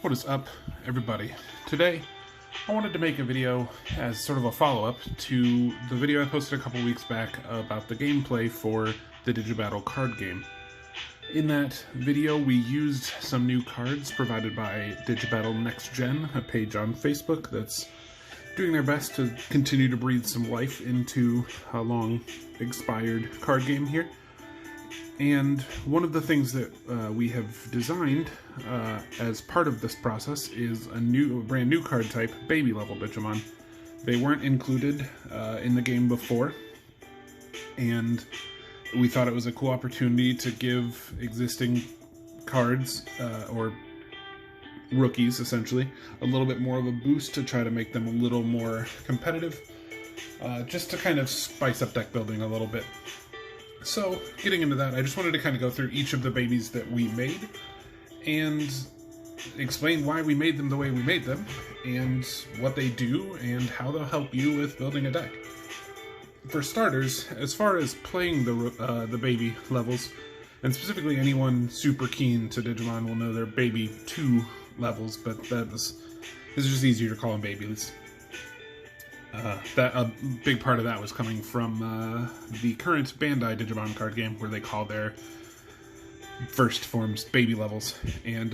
What is up, everybody? Today, I wanted to make a video as sort of a follow-up to the video I posted a couple weeks back about the gameplay for the Digi-Battle card game. In that video, we used some new cards provided by Digi-Battle Next Gen, a page on Facebook that's doing their best to continue to breathe some life into a long-expired card game here. And one of the things that we have designed as part of this process is a brand new card type, baby level Digimon. They weren't included in the game before, and we thought it was a cool opportunity to give existing cards, or rookies essentially, a little bit more of a boost to try to make them a little more competitive, just to kind of spice up deck building a little bit. So, getting into that, I just wanted to kind of go through each of the babies that we made and explain why we made them the way we made them and what they do and how they'll help you with building a deck. For starters, as far as playing the baby levels, and specifically anyone super keen to Digimon will know they're baby 2 levels, but this is just easier to call them babies. A big part of that was coming from the current Bandai Digimon card game, where they call their first forms baby levels, and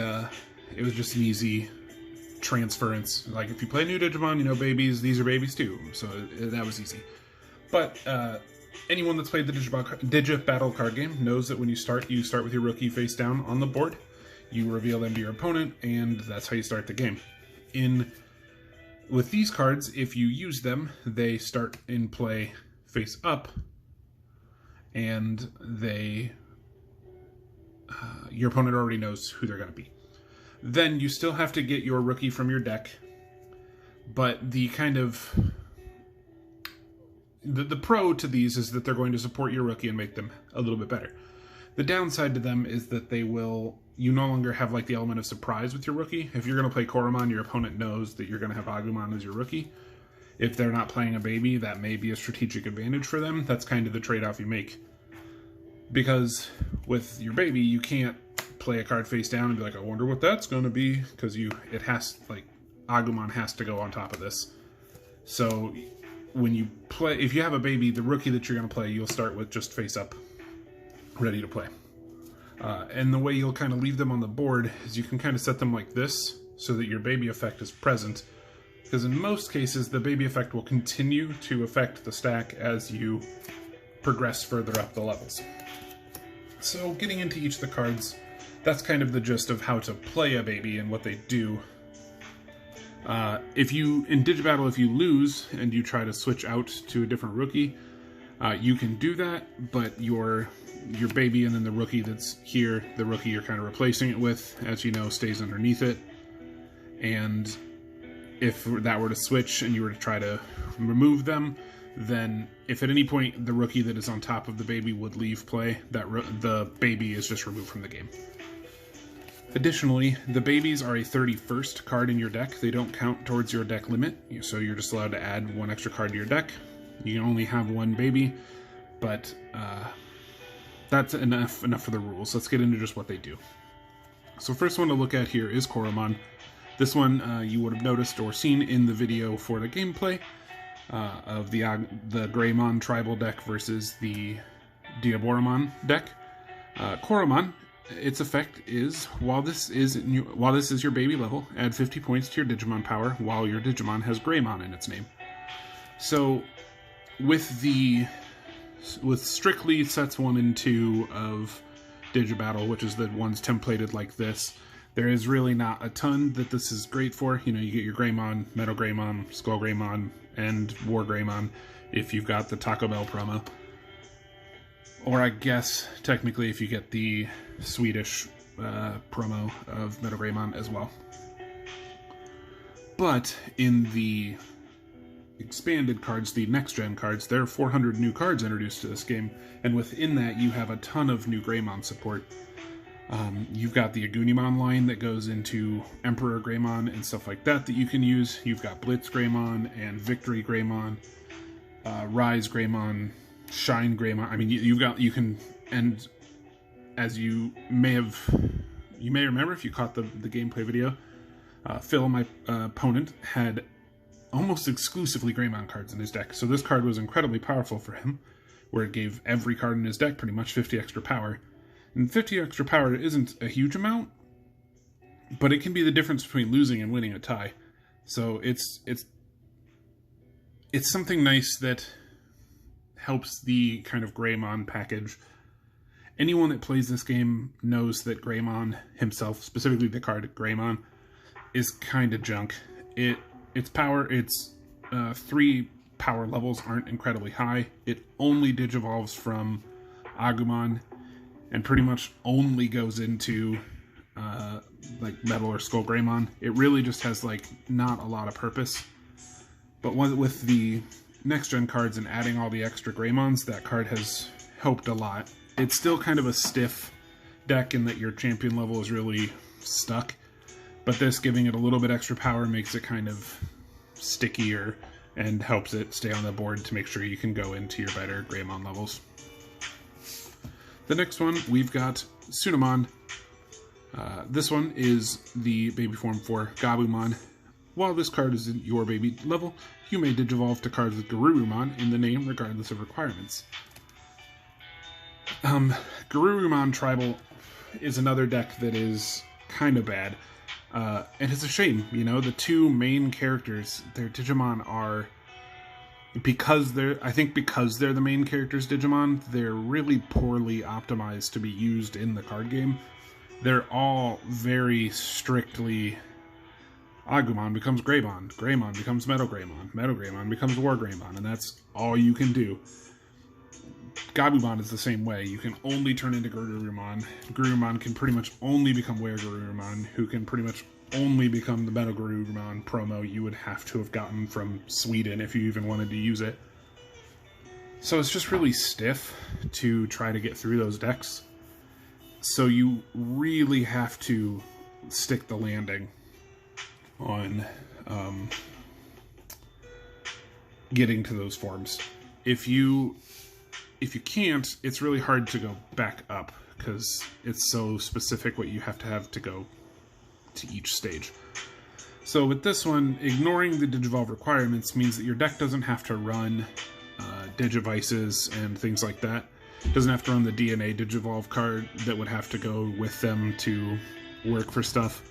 it was just an easy transference. Like, if you play new Digimon, you know babies, these are babies too, so that was easy. But anyone that's played the Digi-Battle card game knows that when you start with your rookie face down on the board, you reveal them to your opponent, and that's how you start the game. With these cards, if you use them, they start in play face up, and your opponent already knows who they're going to be. Then you still have to get your rookie from your deck, but the pro to these is that they're going to support your rookie and make them a little bit better. The downside to them is that you no longer have like the element of surprise with your rookie. If you're going to play Koromon, your opponent knows that you're going to have Agumon as your rookie. If they're not playing a baby, that may be a strategic advantage for them. That's kind of the trade-off you make. Because with your baby, you can't play a card face down and be like, I wonder what that's going to be, because Agumon has to go on top of this. So when you play, if you have a baby, the rookie that you're going to play, you'll start with just face up, ready to play. And the way you'll kind of leave them on the board is you can kind of set them like this so that your baby effect is present, because in most cases the baby effect will continue to affect the stack as you progress further up the levels. So getting into each of the cards, that's kind of the gist of how to play a baby and what they do. In Digi-Battle, if you lose and you try to switch out to a different rookie, you can do that, but your baby and then the rookie that's here, the rookie you're kind of replacing it with, as you know, stays underneath it. And if that were to switch and you were to try to remove them, then if at any point the rookie that is on top of the baby would leave play, the baby is just removed from the game. Additionally, the babies are a 31st card in your deck. They don't count towards your deck limit, so you're just allowed to add one extra card to your deck. You can only have one baby, but that's enough for the rules. Let's get into just what they do. So first one to look at here is Koromon. This one you would have noticed or seen in the video for the gameplay of the Greymon tribal deck versus the Diaboromon deck. Koromon, its effect is, while this is your baby level, add 50 points to your Digimon power while your Digimon has Greymon in its name. So with strictly sets 1 and 2 of Digi-Battle, which is the ones templated like this, there is really not a ton that this is great for. You know, you get your Greymon, Metal Greymon, Skull Greymon, and War Greymon if you've got the Taco Bell promo. Or I guess, technically, if you get the Swedish promo of Metal Greymon as well. But in the expanded cards, the next-gen cards, there are 400 new cards introduced to this game, and within that you have a ton of new Greymon support. You've got the Agunimon line that goes into Emperor Greymon and stuff like that you can use. You've got Blitz Greymon and Victory Greymon, Rise Greymon, Shine Greymon. I mean, and as you may remember if you caught the gameplay video, Phil, my opponent, had almost exclusively Greymon cards in his deck, so this card was incredibly powerful for him, where it gave every card in his deck pretty much 50 extra power. And 50 extra power isn't a huge amount, but it can be the difference between losing and winning a tie. So it's something nice that helps the kind of Greymon package. Anyone that plays this game knows that Greymon himself, specifically the card Greymon, is kind of junk. Its 3 power levels aren't incredibly high. It only digivolves from Agumon, and pretty much only goes into like Metal or Skull Greymon. It really just has like not a lot of purpose. But with the next gen cards and adding all the extra Greymons, that card has helped a lot. It's still kind of a stiff deck in that your champion level is really stuck, but this giving it a little bit extra power makes it kind of stickier and helps it stay on the board to make sure you can go into your better Greymon levels. The next one, we've got Tsunamon. This one is the baby form for Gabumon. While this card is in your baby level, you may digivolve to cards with Garurumon in the name regardless of requirements. Garurumon Tribal is another deck that is kind of bad. And it's a shame, you know, the two main characters, their Digimon are, because they're the main characters Digimon, they're really poorly optimized to be used in the card game. They're all very strictly, Agumon becomes Greymon, Greymon becomes Metal Greymon, Metal Greymon becomes War Greymon, and that's all you can do. Gabumon is the same way. You can only turn into Garurumon. Garurumon can pretty much only become Were Garurumon, who can pretty much only become the Metal Garurumon promo you would have to have gotten from Sweden if you even wanted to use it. So it's just really stiff to try to get through those decks. So you really have to stick the landing on getting to those forms. If you can't, it's really hard to go back up because it's so specific what you have to go to each stage. So with this one, ignoring the Digivolve requirements means that your deck doesn't have to run Digivices and things like that. It doesn't have to run the DNA Digivolve card that would have to go with them to work for stuff.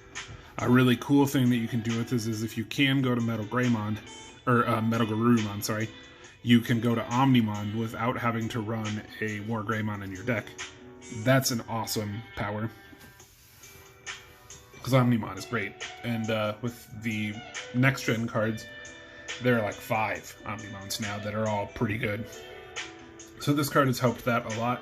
A really cool thing that you can do with this is if you can go to Metal Greymon, or Metal Garurumon, sorry, you can go to Omnimon without having to run a War Greymon in your deck. That's an awesome power, because Omnimon is great. And with the next gen cards, there are like 5 Omnimons now that are all pretty good. So this card has helped that a lot.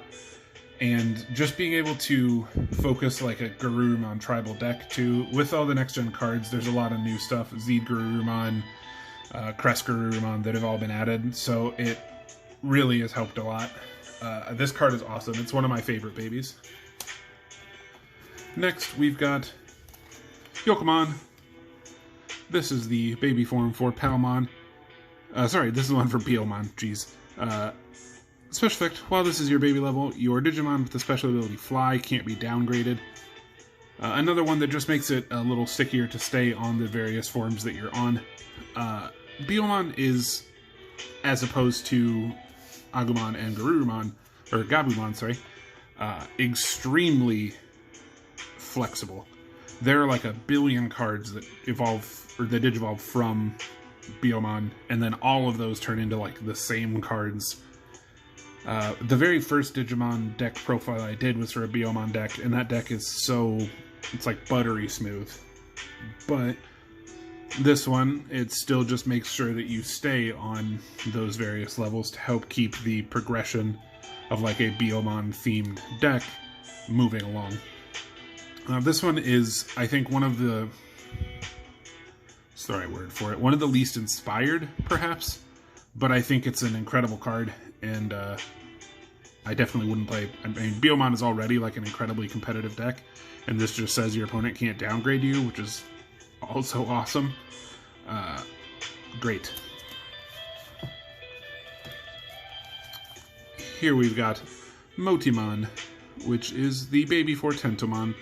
And just being able to focus like a Garurumon tribal deck too, with all the next gen cards, there's a lot of new stuff. Zed Garurumon, Crest Garurumon that have all been added, so it really has helped a lot. This card is awesome. It's one of my favorite babies. Next, we've got Yokomon. This is the baby form for Palmon. Sorry, this is the one for Beomon. Jeez. Special effect, while this is your baby level, your Digimon with the special ability Fly can't be downgraded. Another one that just makes it a little stickier to stay on the various forms that you're on. Beomon is, as opposed to Agumon and Garurumon, or Gabumon, sorry, extremely flexible. There are like a billion cards that evolve, or that digivolve from Beomon, and then all of those turn into like the same cards. The very first Digimon deck profile I did was for a Beomon deck, and that deck is so, it's like buttery smooth. But this one, it still just makes sure that you stay on those various levels to help keep the progression of like a Beomon themed deck moving along. This one is, I think, one of the, what's the right word for it? One of the least inspired, perhaps, but I think it's an incredible card, and I definitely wouldn't play. I mean, Beomon is already like an incredibly competitive deck, and this just says your opponent can't downgrade you, which is also awesome. Great. Here we've got Motimon, which is the baby for Tentomon.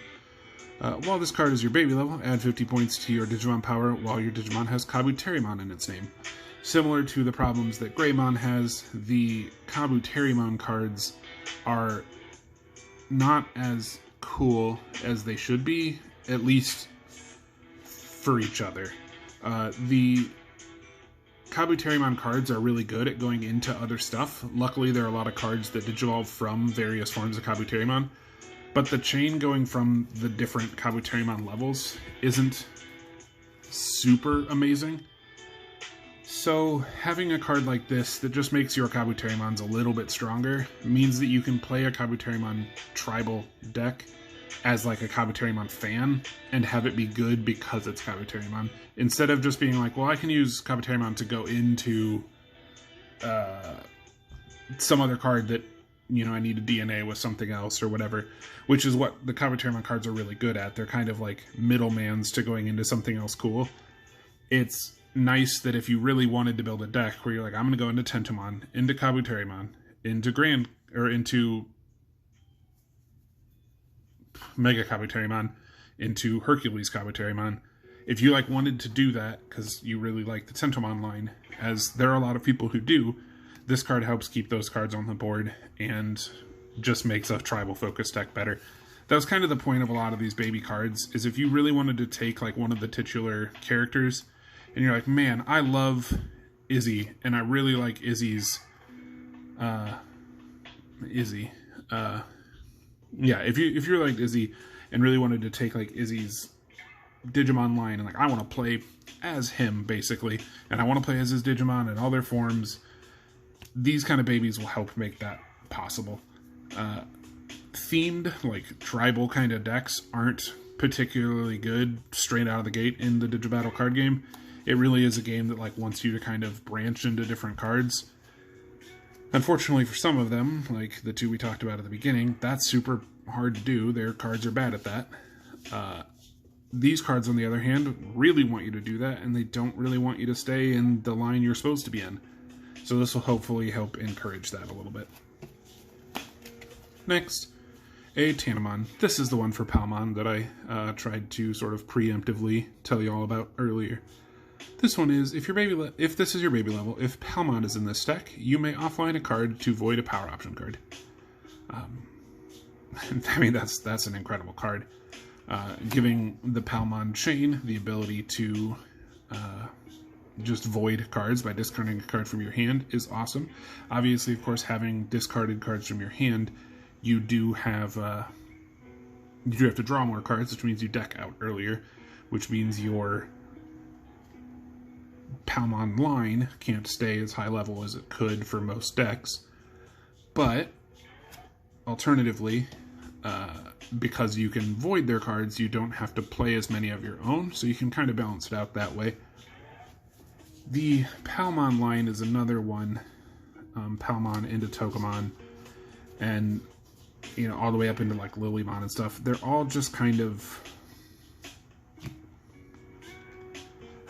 While this card is your baby level, add 50 points to your Digimon power while your Digimon has Kabuterimon in its name. Similar to the problems that Greymon has, the Kabuterimon cards are not as cool as they should be, at least for each other. The Kabuterimon cards are really good at going into other stuff. Luckily, there are a lot of cards that digivolve from various forms of Kabuterimon, but the chain going from the different Kabuterimon levels isn't super amazing. So having a card like this that just makes your Kabuterimons a little bit stronger means that you can play a Kabuterimon tribal deck as like a Kabuterimon fan and have it be good because it's Kabuterimon, instead of just being like, well, I can use Kabuterimon to go into some other card that, you know, I need a DNA with something else or whatever, which is what the Kabuterimon cards are really good at. They're kind of like middlemans to going into something else cool. It's nice that if you really wanted to build a deck where you're like, I'm going to go into Tentomon, into Kabuterimon, into Mega Kabuterimon, into Hercules Kabuterimon. If you like wanted to do that because you really like the Tentomon line, as there are a lot of people who do, this card helps keep those cards on the board and just makes a tribal focused deck better. That was kind of the point of a lot of these baby cards, is if you really wanted to take like one of the titular characters and you're like, man, I love Izzy and I really like Izzy's if you're like Izzy and really wanted to take like Izzy's Digimon line and like, I want to play as him basically, and I want to play as his Digimon in all their forms, these kind of babies will help make that possible. Themed, like tribal kind of decks aren't particularly good straight out of the gate in the Digi-Battle card game. It really is a game that like wants you to kind of branch into different cards. Unfortunately for some of them, like the two we talked about at the beginning, that's super hard to do. Their cards are bad at that. These cards, on the other hand, really want you to do that, and they don't really want you to stay in the line you're supposed to be in. So this will hopefully help encourage that a little bit. Next, a Tanemon. This is the one for Palmon that I tried to sort of preemptively tell you all about earlier. This one is, if this is your baby level, if Palmon is in this deck, you may offline a card to void a power option card. I mean, that's an incredible card. Giving the Palmon chain the ability to just void cards by discarding a card from your hand is awesome. Obviously, of course, having discarded cards from your hand, you do have to draw more cards, which means you deck out earlier, which means your Palmon line can't stay as high level as it could for most decks. But alternatively, because you can void their cards, you don't have to play as many of your own, so you can kind of balance it out that way. The Palmon line is another one, Palmon into Togemon, and you know, all the way up into like Lilymon and stuff. They're all just kind of,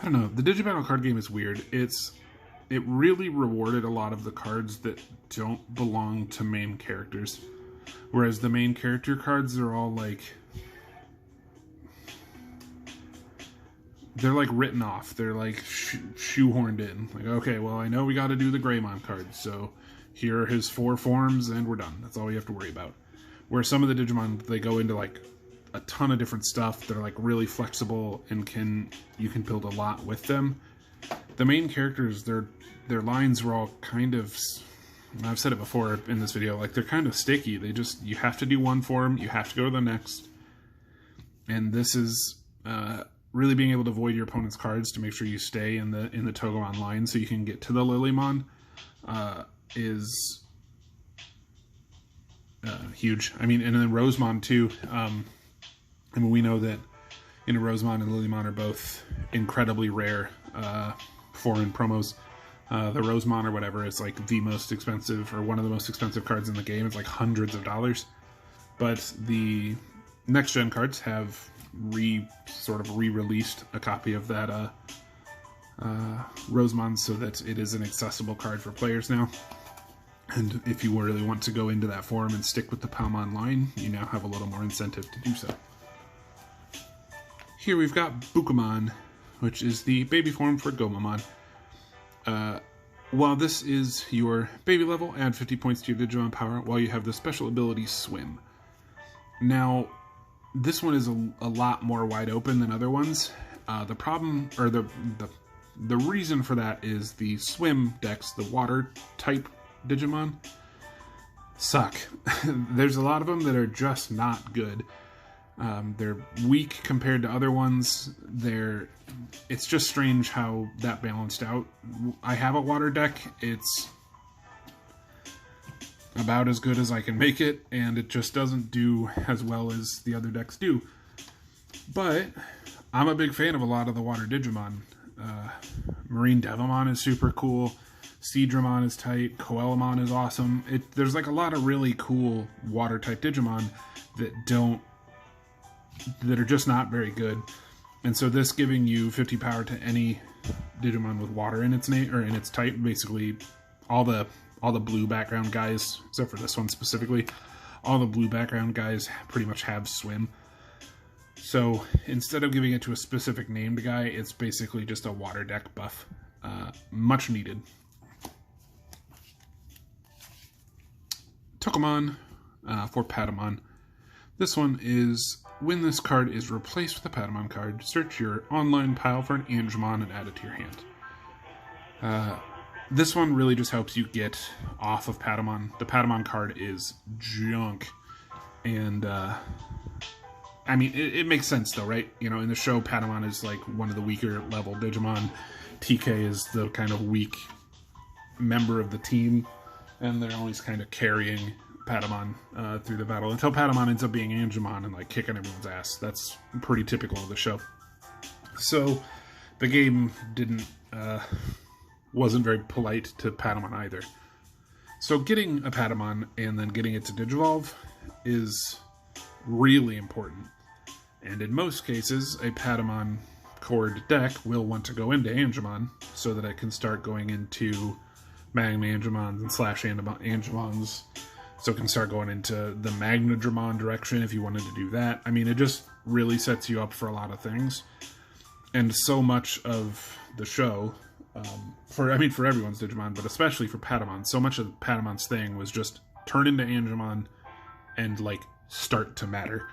I don't know, the Digi-Battle card game is weird. It really rewarded a lot of the cards that don't belong to main characters. Whereas the main character cards are all like, they're like written off. They're like shoehorned in. Like, okay, well, I know we got to do the Greymon cards, so here are his 4 forms and we're done. That's all we have to worry about. Where some of the Digimon, they go into like a ton of different stuff. They're like really flexible and you can build a lot with them. The main characters, their lines were all kind of, I've said it before in this video, like they're kind of sticky. You have to do one form, you have to go to the next. And this is really being able to void your opponent's cards to make sure you stay in the Togemon line so you can get to the Lilymon is huge. I mean, and then Rosemon too. I mean, we know that Rosemon and Lilymon are both incredibly rare foreign promos. The Rosemon or whatever is like the most expensive, or one of the most expensive cards in the game. It's like hundreds of dollars. But the next gen cards have re-released a copy of that Rosemon so that it is an accessible card for players now. And if you really want to go into that form and stick with the Palmon line, you now have a little more incentive to do so. Here we've got Bukamon, which is the baby form for Gomamon. While this is your baby level, add 50 points to your Digimon power while you have the special ability Swim. Now, this one is a lot more wide open than other ones. The problem, or the reason for that is the Swim decks, the water type Digimon, suck. There's a lot of them that are just not good. They're weak compared to other ones. It's just strange how that balanced out. I have a water deck. It's about as good as I can make it, and it just doesn't do as well as the other decks do. But I'm a big fan of a lot of the water Digimon. Marine Devilmon is super cool. Seadramon is tight. Coelamon is awesome. There's like a lot of really cool water type Digimon that are just not very good. And so this giving you 50 power to any Digimon with water in its name or in its type, basically all the blue background guys, except for this one specifically, all the blue background guys pretty much have Swim. So instead of giving it to a specific named guy, it's basically just a water deck buff. Much needed. Tokomon for Patamon. This one is, when this card is replaced with a Patamon card, search your online pile for an Angemon and add it to your hand. This one really just helps you get off of Patamon. The Patamon card is junk. And, I mean, it makes sense though, right? You know, in the show, Patamon is like one of the weaker level Digimon. TK is the kind of weak member of the team. And they're always kind of carrying Patamon through the battle until Patamon ends up being Angemon and like kicking everyone's ass. That's pretty typical of the show. So the game wasn't very polite to Patamon either. So getting a Patamon and then getting it to Digivolve is really important. And in most cases, a Patamon cord deck will want to go into Angemon so that it can start going into Magna Angemons and Slash Angemons. So it can start going into the Magnadramon direction if you wanted to do that. I mean, it just really sets you up for a lot of things. And so much of the show, for everyone's Digimon, but especially for Patamon, so much of Patamon's thing was just turn into Angemon and, like, start to matter.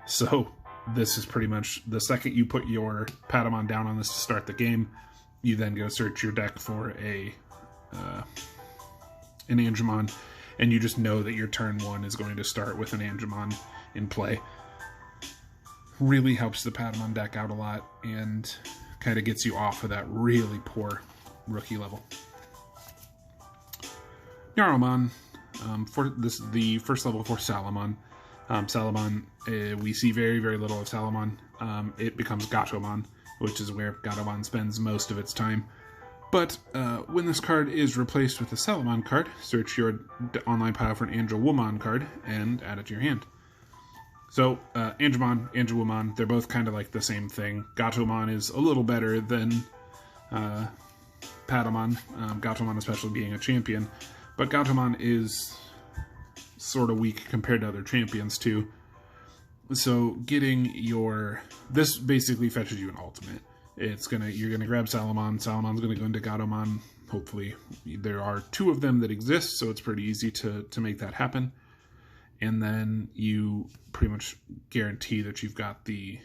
So this is pretty much the second you put your Patamon down on this to start the game, you then go search your deck for an Angemon, and you just know that your turn one is going to start with an Angemon in play. Really helps the Patamon deck out a lot, and kind of gets you off of that really poor rookie level. Yaromon, the first level for Salamon. Salamon, we see very, very little of Salamon. It becomes Gatomon, which is where Gatomon spends most of its time. But when this card is replaced with a Salamon card, search your online pile for an Angelwomon card and add it to your hand. So, Angemon, Angelwomon, they're both kind of like the same thing. Gatomon is a little better than Patamon, Gatomon especially being a champion. But Gatomon is sort of weak compared to other champions too. So getting this basically fetches you an ultimate. You're gonna grab Salamon's gonna go into Gatomon. Hopefully there are two of them that exist, so it's pretty easy to make that happen. And then you pretty much guarantee that you've got the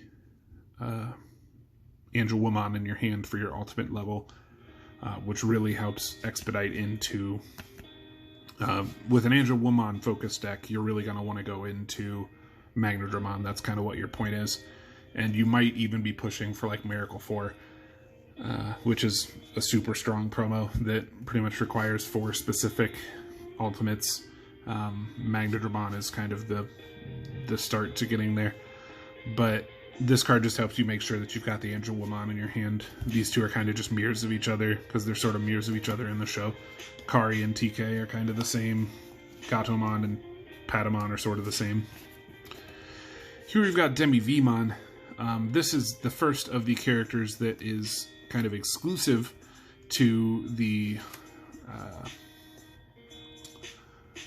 Angelwomon in your hand for your ultimate level, which really helps expedite into... with an Angelwomon focus deck, you're really going to want to go into Magnadramon. That's kind of what your point is. And you might even be pushing for like Miracle 4, which is a super strong promo that pretty much requires 4 specific ultimates. Magnadramon is kind of the start to getting there. But this card just helps you make sure that you've got the Angelwomon in your hand. These two are kind of just mirrors of each other, because they're sort of mirrors of each other in the show. Kari and TK are kind of the same. Gatomon and Patamon are sort of the same. Here we've got Demi-Vmon. This is the first of the characters that is kind of exclusive to the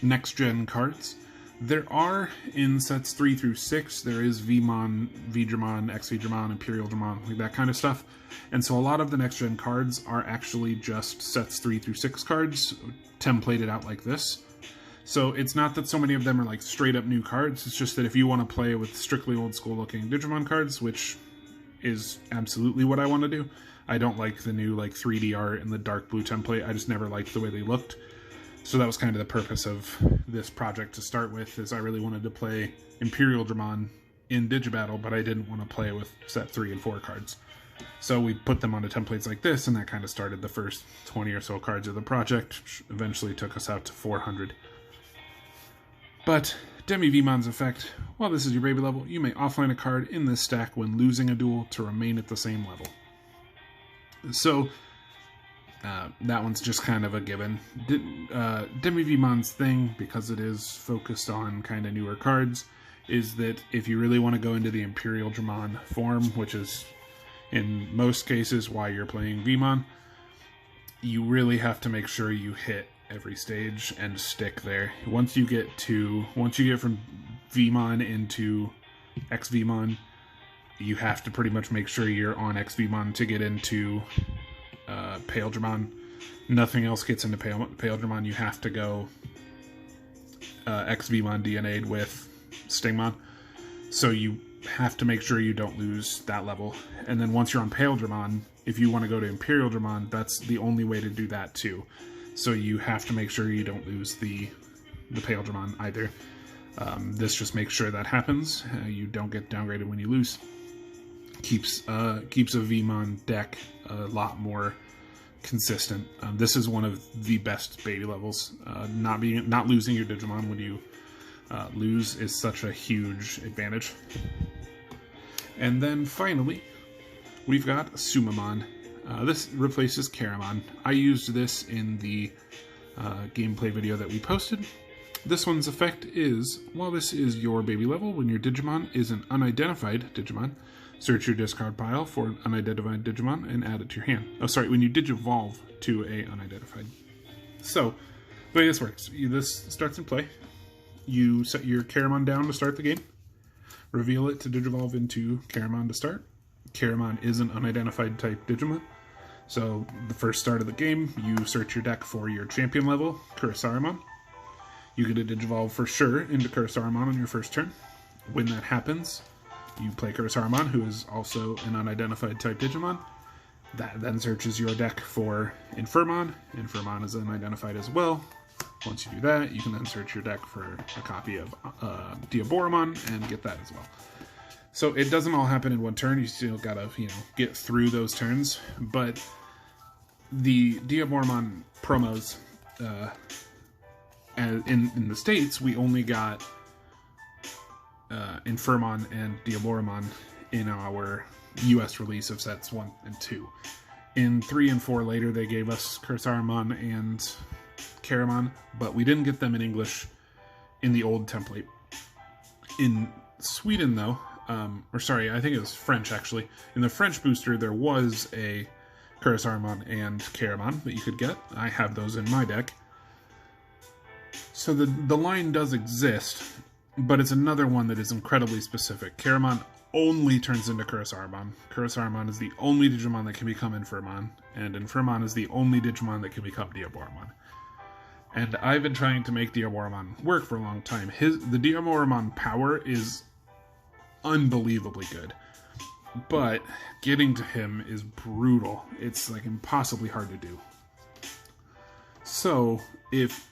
next-gen cards. There are, in sets 3 through 6, there is Vmon, Vdramon, X-Vdramon, Imperial Dramon, like that kind of stuff. And so a lot of the next-gen cards are actually just sets 3 through 6 cards, templated out like this. So it's not that so many of them are like straight-up new cards, it's just that if you want to play with strictly old-school-looking Digimon cards, which is absolutely what I want to do. I don't like the new like 3D art and the dark blue template, I just never liked the way they looked. So that was kind of the purpose of this project to start with, is I really wanted to play Imperial Dramon in Digi-Battle, but I didn't want to play with set 3 and 4 cards. So we put them onto templates like this, and that kind of started the first 20 or so cards of the project, which eventually took us out to 400. But Demi-Vmon's effect, while this is your baby level, you may offline a card in this stack when losing a duel to remain at the same level. So that one's just kind of a given. Demi-Vmon's thing, because it is focused on kind of newer cards, is that if you really want to go into the Imperial Dramon form, which is in most cases why you're playing Vmon, you really have to make sure you hit every stage and stick there. Once you get from Vmon into X-Vmon, you have to pretty much make sure you're on X-Vmon to get into Pale Dramon. Nothing else gets into Pale Dramon. You have to go X-Vmon DNA'd with Stingmon. So you have to make sure you don't lose that level. And then once you're on Pale Dramon, if you want to go to Imperial Dramon, that's the only way to do that too. So you have to make sure you don't lose the Pale Dramon either. This just makes sure that happens. You don't get downgraded when you lose. Keeps a Vmon deck a lot more consistent. This is one of the best baby levels. Not losing your Digimon when you lose is such a huge advantage. And then finally, we've got Sumamon. This replaces Karamon. I used this in the gameplay video that we posted. This one's effect is, while this is your baby level, when your Digimon is an unidentified Digimon, search your discard pile for an unidentified Digimon and add it to your hand. Oh, sorry, when you Digivolve to a unidentified. So, the way this works, this starts in play. You set your Karamon down to start the game. Reveal it to Digivolve into Karamon to start. Karamon is an unidentified type Digimon. So, the first start of the game, you search your deck for your champion level, Kurisaramon. You get a Digivolve for sure into Kurisaramon on your first turn. When that happens, you play Kurisaramon, who is also an unidentified type Digimon. That then searches your deck for Infirmon. Infirmon is unidentified as well. Once you do that, you can then search your deck for a copy of Diaboromon and get that as well. So it doesn't all happen in one turn. You still gotta, get through those turns. But the Diaboromon promos, in the States, we only got Infirmon and Diaboromon in our US release of sets 1 and 2. In 3 and 4 later, they gave us Kurisaramon and Karamon, but we didn't get them in English in the old template. In Sweden, though, or sorry, I think it was French, actually. In the French booster, there was a Kurisaramon and Karamon that you could get. I have those in my deck. So the line does exist, but it's another one that is incredibly specific. Karamon only turns into Kurisaramon. Kurisaramon is the only Digimon that can become Infirmon, and Infirmon is the only Digimon that can become Diaboromon. And I've been trying to make Diaboromon work for a long time. The Diaboromon power is unbelievably good, but getting to him is brutal. It's like impossibly hard to do. So if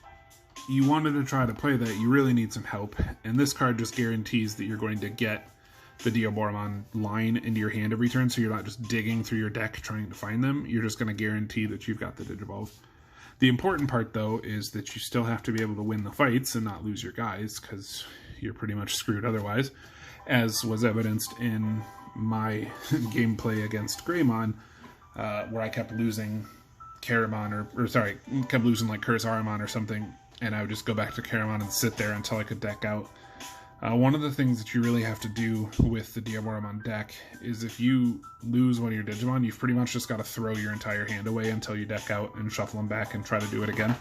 you wanted to try to play that, you really need some help, and this card just guarantees that you're going to get the Diaboromon line into your hand every turn, so you're not just digging through your deck trying to find them. You're just going to guarantee that you've got the Digivolve. The important part, though, is that you still have to be able to win the fights and not lose your guys, because you're pretty much screwed otherwise, as was evidenced in my gameplay against Greymon, where I kept losing Karamon, kept losing like Kurisaramon or something, and I would just go back to Karamon and sit there until I could deck out. One of the things that you really have to do with the Diaboromon deck is if you lose one of your Digimon, you've pretty much just got to throw your entire hand away until you deck out and shuffle them back and try to do it again.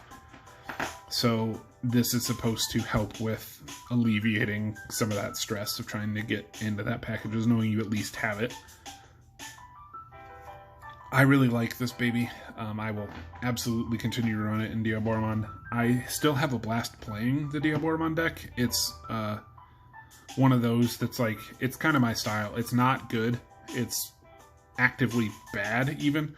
So this is supposed to help with alleviating some of that stress of trying to get into that packages, knowing you at least have it. I really like this baby. I will absolutely continue to run it in Digimon. I still have a blast playing the Digimon deck. It's one of those that's like, it's kind of my style. It's not good. It's actively bad even.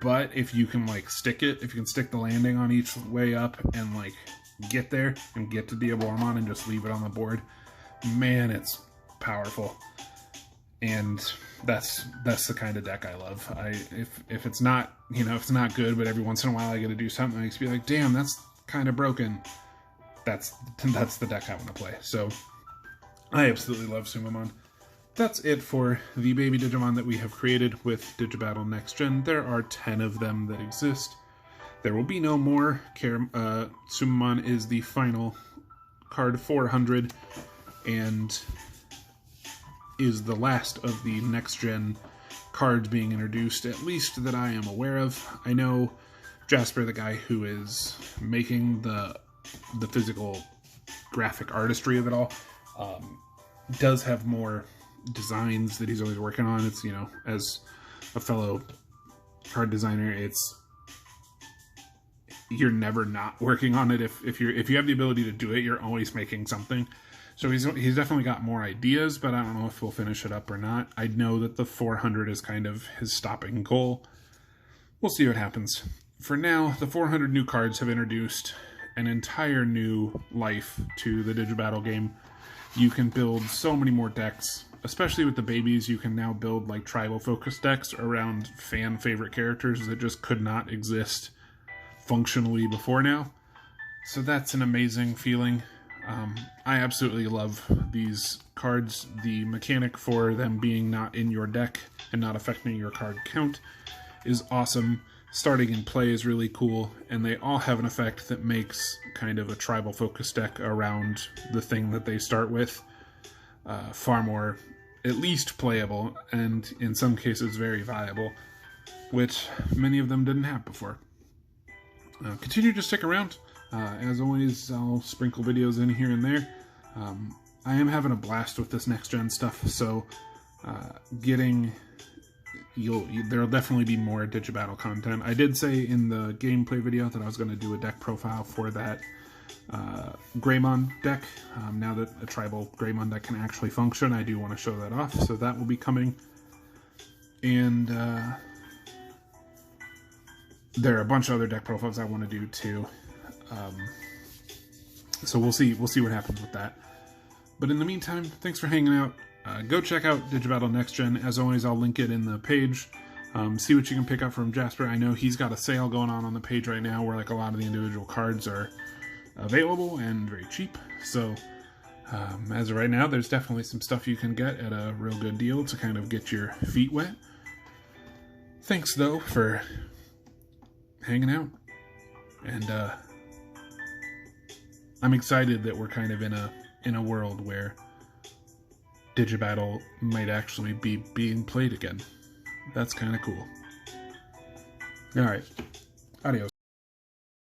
But if you can like stick it, if you can stick the landing on each way up and like get there and get to Digimon and just leave it on the board, man, it's powerful. And that's the kind of deck I love. If it's not, you know, if it's not good, but every once in a while I get to do something that makes me like, damn, that's kind of broken. That's the deck I want to play. So I absolutely love Sumamon. That's it for the baby Digimon that we have created with Digi-Battle Next Gen. There are 10 of them that exist. There will be no more. Sumamon is the final card 400 and is the last of the Next Gen cards being introduced, at least that I am aware of. I know Jasper, the guy who is making the physical graphic artistry of it all, does have more designs that he's always working on. It's, you know, as a fellow card designer, it's, you're never not working on it. If you have the ability to do it, you're always making something. So he's definitely got more ideas, but I don't know if we'll finish it up or not. I know that the 400 is kind of his stopping goal. We'll see what happens. For now, the 400 new cards have introduced an entire new life to the Digi-Battle game. You can build so many more decks, especially with the babies. You can now build like tribal focus decks around fan favorite characters that just could not exist functionally before now. So that's an amazing feeling. I absolutely love these cards. The mechanic for them being not in your deck and not affecting your card count is awesome. Starting in play is really cool, and they all have an effect that makes kind of a tribal focus deck around the thing that they start with far more, at least playable, and in some cases very viable, which many of them didn't have before. Continue to stick around. As always, I'll sprinkle videos in here and there. I am having a blast with this next gen stuff, so there'll definitely be more Digi-Battle content. I did say in the gameplay video that I was going to do a deck profile for that Greymon deck. Now that a tribal Greymon deck can actually function, I do want to show that off, so that will be coming. And there are a bunch of other deck profiles I want to do too. So we'll see what happens with that. But in the meantime, thanks for hanging out. Go check out Digi-Battle Next Gen. As always, I'll link it in the page. See what you can pick up from Jasper. I know he's got a sale going on the page right now where like a lot of the individual cards are available and very cheap. So as of right now, there's definitely some stuff you can get at a real good deal to kind of get your feet wet. Thanks though for hanging out, and I'm excited that we're kind of in a world where Digi-Battle might actually be being played again. That's kind of cool. Alright, adios.